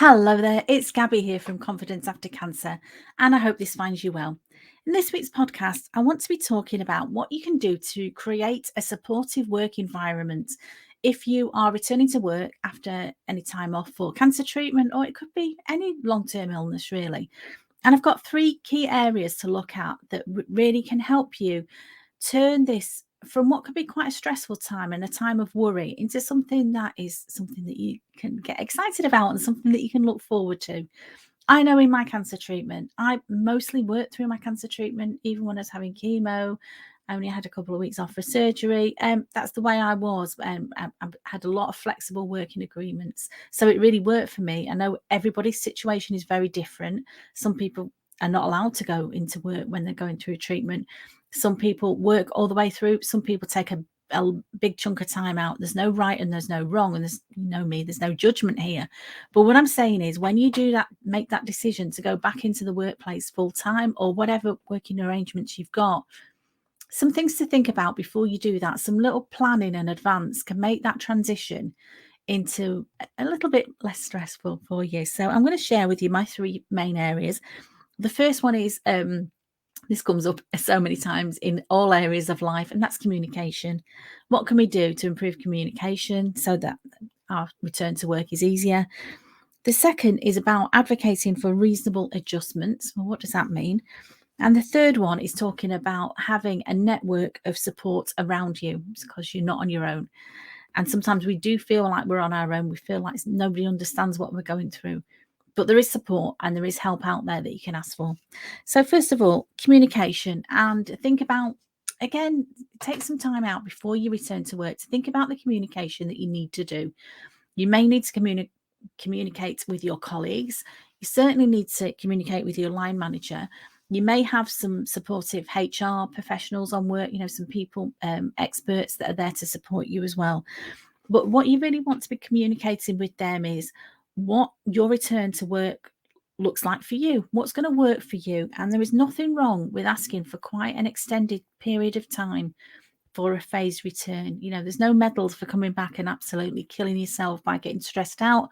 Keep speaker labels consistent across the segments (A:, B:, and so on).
A: Hello there, it's Gabby here from Confidence After Cancer, and I hope this finds you well. In this week's podcast, I want to be talking about what you can do to create a supportive work environment if you are returning to work after any time off for cancer treatment, or it could be any long-term illness, really. And I've got three key areas to look at that really can help you turn this from what could be quite a stressful time and a time of worry into something that is something that you can get excited about and something that you can look forward to. I know in my cancer treatment, I mostly worked through my cancer treatment, even when I was having chemo. I only had a couple of weeks off for surgery. That's the way I was. I had a lot of flexible working agreements. So it really worked for me. I know everybody's situation is very different. Some people are not allowed to go into work when they're going through treatment. Some people work all the way through. Some people take a big chunk of time out. There's no right and there's no wrong. And there's no judgment here. But what I'm saying is when you do that, make that decision to go back into the workplace full time or whatever working arrangements you've got, some things to think about before you do that, some little planning in advance can make that transition into a little bit less stressful for you. So I'm going to share with you my three main areas. The first one is this comes up so many times in all areas of life, and that's communication. What can we do to improve communication so that our return to work is easier? The second is about advocating for reasonable adjustments. Well, what does that mean? And the third one is talking about having a network of support around you because you're not on your own. And sometimes we do feel like we're on our own. We feel like nobody understands what we're going through. But there is support and there is help out there that you can ask for. So first of all, communication, and think about, again, take some time out before you return to work to think about the communication that you need to do. You may need to communicate with your colleagues. You certainly need to communicate with your line manager. You may have some supportive HR professionals on work, some people, experts that are there to support you as well. But what you really want to be communicating with them is what your return to work looks like for you, what's going to work for you. And there is nothing wrong with asking for quite an extended period of time for a phased return. There's no medals for coming back and absolutely killing yourself by getting stressed out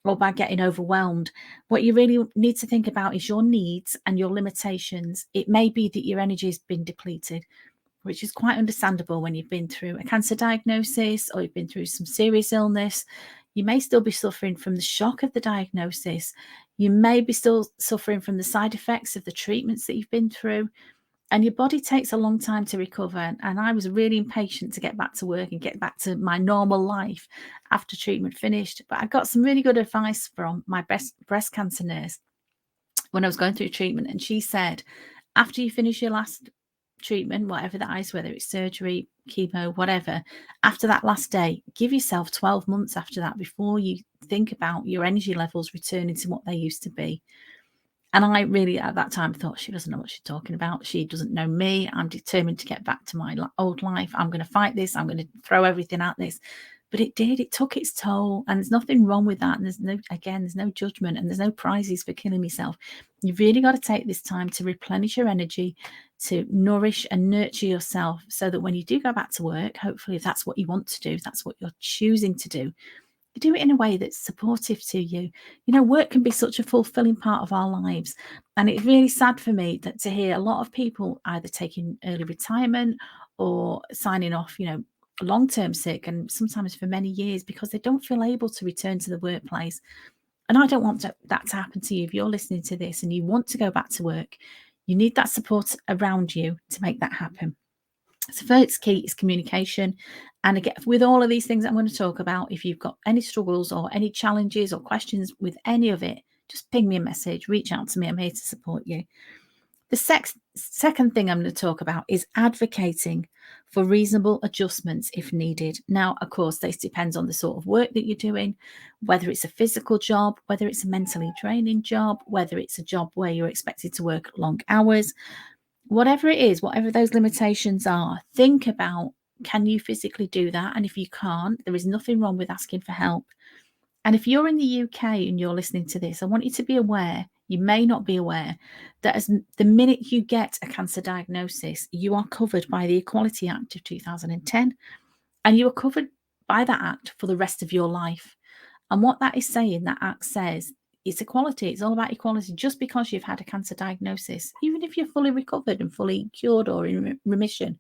A: or by getting overwhelmed. What you really need to think about is your needs and your limitations. It may be that your energy has been depleted, which is quite understandable when you've been through a cancer diagnosis or you've been through some serious illness. You may still be suffering from the shock of the diagnosis. You may be still suffering from the side effects of the treatments that you've been through. And your body takes a long time to recover. And I was really impatient to get back to work and get back to my normal life after treatment finished. But I got some really good advice from my breast cancer nurse when I was going through treatment. And she said, after you finish your last treatment, whatever that is, whether it's surgery, chemo, whatever, after that last day, give yourself 12 months after that before you think about your energy levels returning to what they used to be. And I really, at that time, thought, she doesn't know what she's talking about. She doesn't know me. I'm determined to get back to my old life. I'm going to fight this. I'm going to throw everything at this. But it did. It took its toll. And there's nothing wrong with that. And there's no judgment and there's no prizes for killing yourself. You've really got to take this time to replenish your energy, to nourish and nurture yourself so that when you do go back to work, hopefully if that's what you want to do, if that's what you're choosing to do, you do it in a way that's supportive to you. Work can be such a fulfilling part of our lives. And it's really sad for me to hear a lot of people either taking early retirement or signing off, long-term sick, and sometimes for many years because they don't feel able to return to the workplace. And I don't want that to happen to you. If you're listening to this and you want to go back to work, you need that support around you to make that happen. So first key is communication. And again, with all of these things I'm going to talk about, if you've got any struggles or any challenges or questions with any of it, just ping me a message, reach out to me. I'm here to support you. The second thing I'm going to talk about is advocating for reasonable adjustments if needed. Now, of course, this depends on the sort of work that you're doing, whether it's a physical job, whether it's a mentally draining job, whether it's a job where you're expected to work long hours. Whatever it is, whatever those limitations are, think about, can you physically do that? And if you can't, there is nothing wrong with asking for help. And if you're in the UK and you're listening to this, I want you to be aware, you may not be aware, that as the minute you get a cancer diagnosis, you are covered by the Equality Act of 2010, and you are covered by that act for the rest of your life. And what that is saying, that act says, it's equality. It's all about equality. Just because you've had a cancer diagnosis, even if you're fully recovered and fully cured or in remission,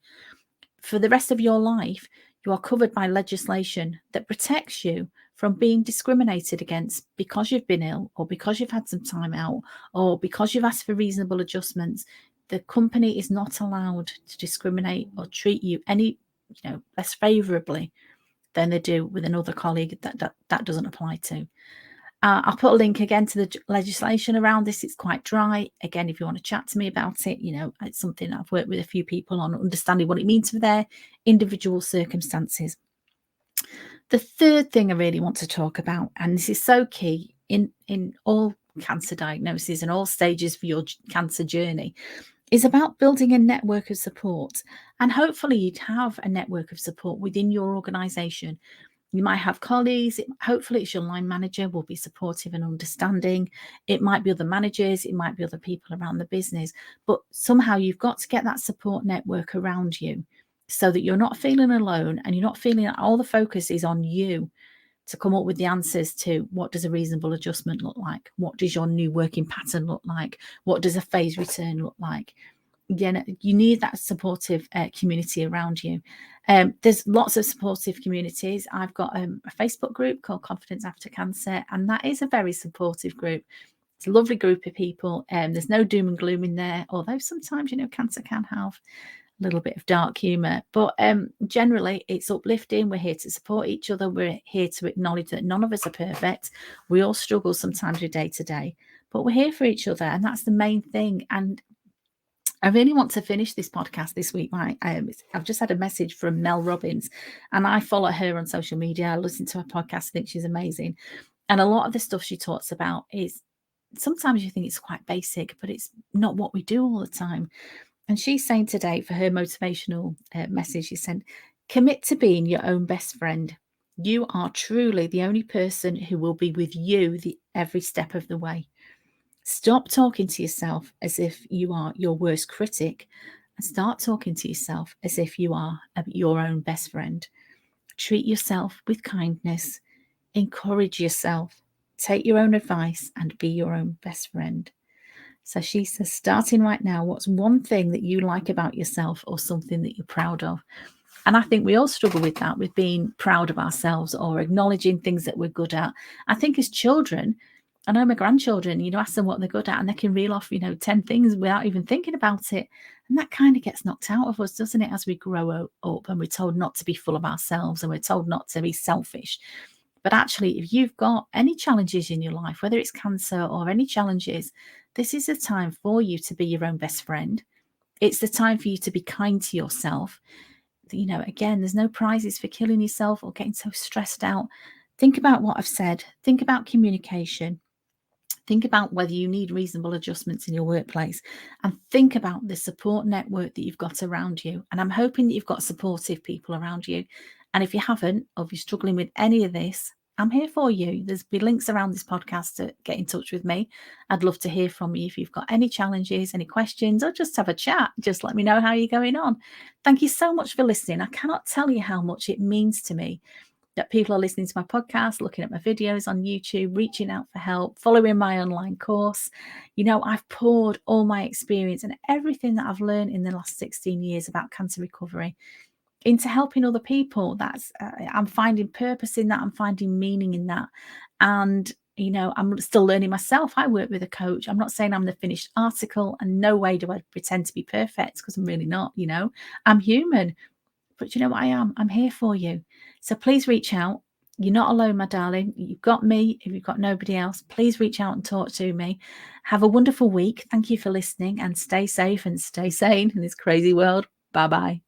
A: for the rest of your life, you are covered by legislation that protects you from being discriminated against because you've been ill, or because you've had some time out, or because you've asked for reasonable adjustments. The company is not allowed to discriminate or treat you any, less favorably than they do with another colleague that doesn't apply to. I'll put a link again to the legislation around this. It's quite dry. Again, if you want to chat to me about it, it's something I've worked with a few people on, understanding what it means for their individual circumstances. The third thing I really want to talk about, and this is so key in all cancer diagnoses and all stages for your cancer journey, is about building a network of support. And hopefully you'd have a network of support within your organisation. You might have colleagues. Hopefully it's your line manager will be supportive and understanding. It might be other managers. It might be other people around the business. But somehow you've got to get that support network around you so that you're not feeling alone, and you're not feeling that all the focus is on you to come up with the answers to what does a reasonable adjustment look like? What does your new working pattern look like? What does a phase return look like? You need that supportive community around you. There's lots of supportive communities. I've got a Facebook group called Confidence After Cancer, and that is a very supportive group. It's a lovely group of people. There's no doom and gloom in there, although sometimes, cancer can have a little bit of dark humour. But generally, it's uplifting. We're here to support each other. We're here to acknowledge that none of us are perfect. We all struggle sometimes with day to day, but we're here for each other, and that's the main thing. And I really want to finish this podcast this week. I've just had a message from Mel Robbins, and I follow her on social media. I listen to her podcast. I think she's amazing. And a lot of the stuff she talks about is sometimes you think it's quite basic, but it's not what we do all the time. And she's saying today, for her motivational message, she said, commit to being your own best friend. You are truly the only person who will be with you every step of the way. Stop talking to yourself as if you are your worst critic, and start talking to yourself as if you are your own best friend. Treat yourself with kindness, encourage yourself, take your own advice, and be your own best friend. So she says, starting right now, what's one thing that you like about yourself, or something that you're proud of? And I think we all struggle with that, with being proud of ourselves or acknowledging things that we're good at. I think as children, I know my grandchildren, ask them what they're good at, and they can reel off, 10 things without even thinking about it. And that kind of gets knocked out of us, doesn't it, as we grow up and we're told not to be full of ourselves, and we're told not to be selfish. But actually, if you've got any challenges in your life, whether it's cancer or any challenges, this is a time for you to be your own best friend. It's the time for you to be kind to yourself. Again, there's no prizes for killing yourself or getting so stressed out. Think about what I've said. Think about communication. Think about whether you need reasonable adjustments in your workplace, and think about the support network that you've got around you. And I'm hoping that you've got supportive people around you. And if you haven't, or if you're struggling with any of this, I'm here for you. There's be links around this podcast to get in touch with me. I'd love to hear from you. If you've got any challenges, any questions, or just have a chat, just let me know how you're going on. Thank you so much for listening. I cannot tell you how much it means to me that people are listening to my podcast, looking at my videos on YouTube, reaching out for help, following my online course. I've poured all my experience and everything that I've learned in the last 16 years about cancer recovery into helping other people. I'm finding purpose in that. I'm finding meaning in that. And, I'm still learning myself. I work with a coach. I'm not saying I'm the finished article, and no way do I pretend to be perfect, because I'm really not. I'm human. But you know what I am? I'm here for you. So please reach out. You're not alone, my darling. You've got me. If you've got nobody else, please reach out and talk to me. Have a wonderful week. Thank you for listening, and stay safe and stay sane in this crazy world. Bye-bye.